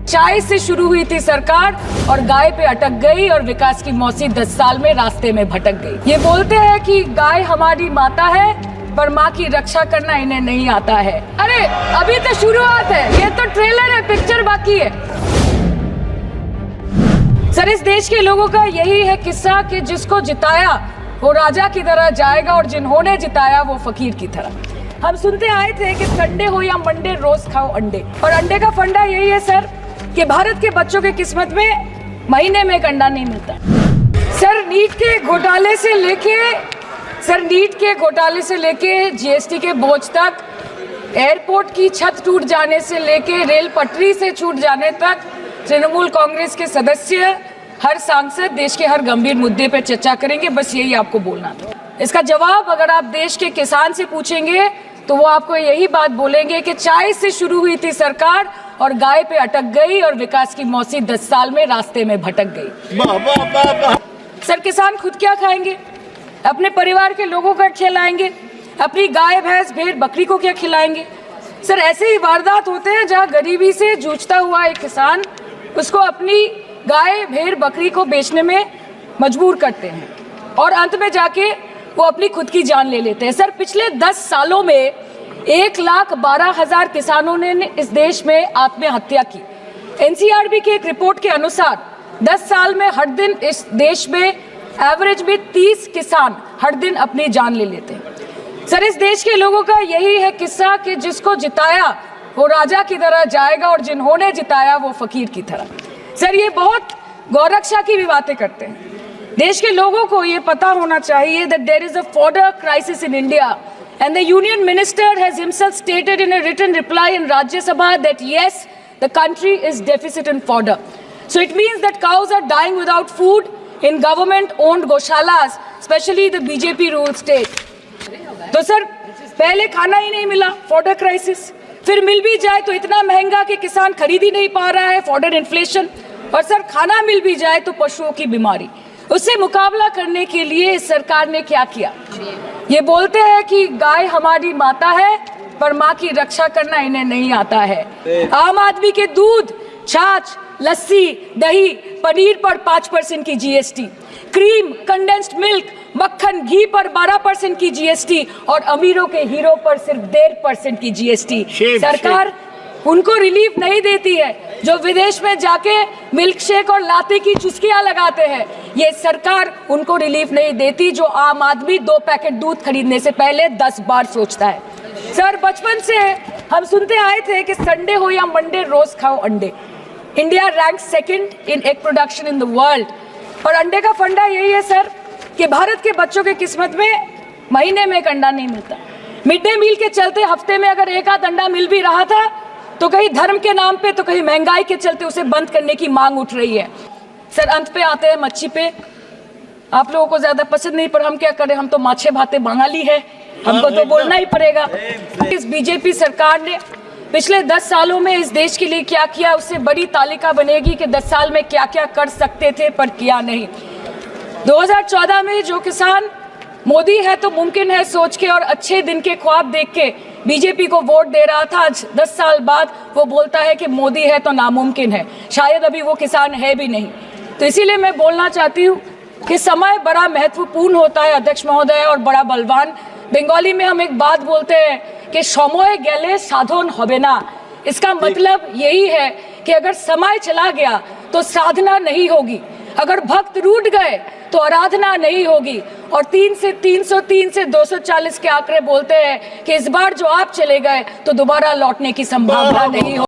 चाय से शुरू हुई थी सरकार और गाय पे अटक गई और विकास की मौसी 10 साल में रास्ते में भटक गई। ये बोलते हैं कि गाय हमारी माता है पर माँ की रक्षा करना इन्हें नहीं आता है। अरे अभी तो शुरुआत है, ये तो ट्रेलर है, पिक्चर बाकी है। सर, इस देश के लोगों का यही है किस्सा कि जिसको जिताया वो राजा की तरह जाएगा और जिन्होंने जिताया वो फकीर की तरह। हम सुनते आए थे कि संडे हो या मंडे रोज खाओ अंडे, और अंडे का फंडा यही है सर कि भारत के बच्चों के किस्मत में महीने में एक अंडा नहीं मिलता। सर, नीट के घोटाले से लेके जीएसटी के बोझ तक, एयरपोर्ट की छत टूट जाने से लेके रेल पटरी से छूट जाने तक, तृणमूल कांग्रेस के सदस्य, हर सांसद देश के हर गंभीर मुद्दे पर चर्चा करेंगे। बस यही आपको बोलना था। इसका जवाब अगर आप देश के किसान से पूछेंगे तो वो आपको यही बात बोलेंगे कि चाय से शुरू हुई थी सरकार और गाय पे अटक गई और विकास की मौसी 10 साल में रास्ते में भटक गई। सर, किसान खुद क्या खाएंगे? अपने परिवार के लोगों का खिलाएंगे? अपनी गाय भैंस भेड़ बकरी को क्या खिलाएंगे? सर, ऐसे ही वारदात होते हैं जहां गरीबी से जूझता हुआ एक किसान उसको अपनी गाय भेड़ बकरी को बेचने में मजबूर करते हैं और अंत में जाके वो अपनी खुद की जान ले लेते हैं। सर, पिछले 10 सालों में 1,12,000 किसानों ने इस देश में आत्महत्या की। एनसीआरबी की एक रिपोर्ट के अनुसार 10 साल में हर दिन इस देश में एवरेज में 30 किसान हर दिन अपनी जान ले लेते हैं। सर, इस देश के लोगों का यही है किस्सा कि जिसको जिताया वो राजा की तरह जाएगा और जिन्होंने जिताया वो फकीर की तरह। सर, ये बहुत गौरक्षा की भी बातें करते हैं। देश के लोगों को ये पता होना चाहिए that there is a fodder crisis in India and the union minister has himself stated in a written reply in Rajya Sabha that yes, the country is deficit in fodder. So it means that cows are dying without food in government owned goshalas, especially the BJP ruled state. तो sir, पहले खाना ही नहीं मिला, fodder crisis, फिर मिल भी जाए तो इतना महंगा कि किसान खरीद ही नहीं पा रहा है, फॉडर इन्फ्लेशन, और सर खाना मिल भी जाए तो पशुओं की बीमारी। उससे मुकाबला करने के लिए इस सरकार ने क्या किया? ये बोलते हैं कि गाय हमारी माता है पर माँ की रक्षा करना इन्हें नहीं आता है। आम आदमी के दूध, छाछ, लस्सी, दही, पनीर पर 5% की जीएसटी, क्रीम, कंडेंस्ड मिल्क, मक्खन, घी पर 12% की जीएसटी और अमीरों के हीरो पर सिर्फ 1.5% की जीएसटी। सरकार उनको रिलीफ नहीं देती है जो विदेश में जाके मिल्क शेक और लाते की चुस्कियां लगाते हैं। ये सरकार उनको रिलीफ नहीं देती जो आम आदमी 2 पैकेट दूध खरीदने से पहले 10 बार सोचता है। सर, बचपन से हम सुनते आए थे कि संडे हो या मंडे रोज खाओ अंडे। India rank 2nd in egg production in the world, और अंडे का फंडा यही है सर कि भारत के बच्चों के किस्मत में महीने में एक अंडा नहीं मिलता। मिड डे मील के चलते हफ्ते में अगर एक आध अंडा मिल भी रहा था तो कहीं धर्म के नाम पे तो कहीं महंगाई के चलते उसे बंद करने की मांग उठ रही है। सर, अंत पे आते हैं मच्छी पे। आप लोगों को ज्यादा पसंद नहीं, पर हम क्या करें, हम तो माछे भाते बंगाली है, हमको तो बोलना ही पड़ेगा। इस बीजेपी सरकार ने पिछले 10 सालों में इस देश के लिए क्या किया, उससे बड़ी तालिका बनेगी कि 10 साल में क्या क्या कर सकते थे पर किया नहीं। 2014 में जो किसान मोदी है तो मुमकिन है सोच के और अच्छे दिन के ख्वाब देख के बीजेपी को वोट दे रहा था, आज 10 साल बाद वो बोलता है कि मोदी है तो नामुमकिन है। शायद अभी वो किसान है भी नहीं। तो इसीलिए मैं बोलना चाहती हूँ कि समय बड़ा महत्वपूर्ण होता है अध्यक्ष महोदय, और बड़ा बलवान। बंगाली में हम एक बात बोलते हैं कि समय गेले साधन होबे ना। इसका मतलब यही है कि अगर समय चला गया तो साधना नहीं होगी, अगर भक्त रूठ गए तो आराधना नहीं होगी। और 3 से 303 से 240 के आंकड़े बोलते हैं कि इस बार जो आप चले गए तो दोबारा लौटने की संभावना नहीं होगी।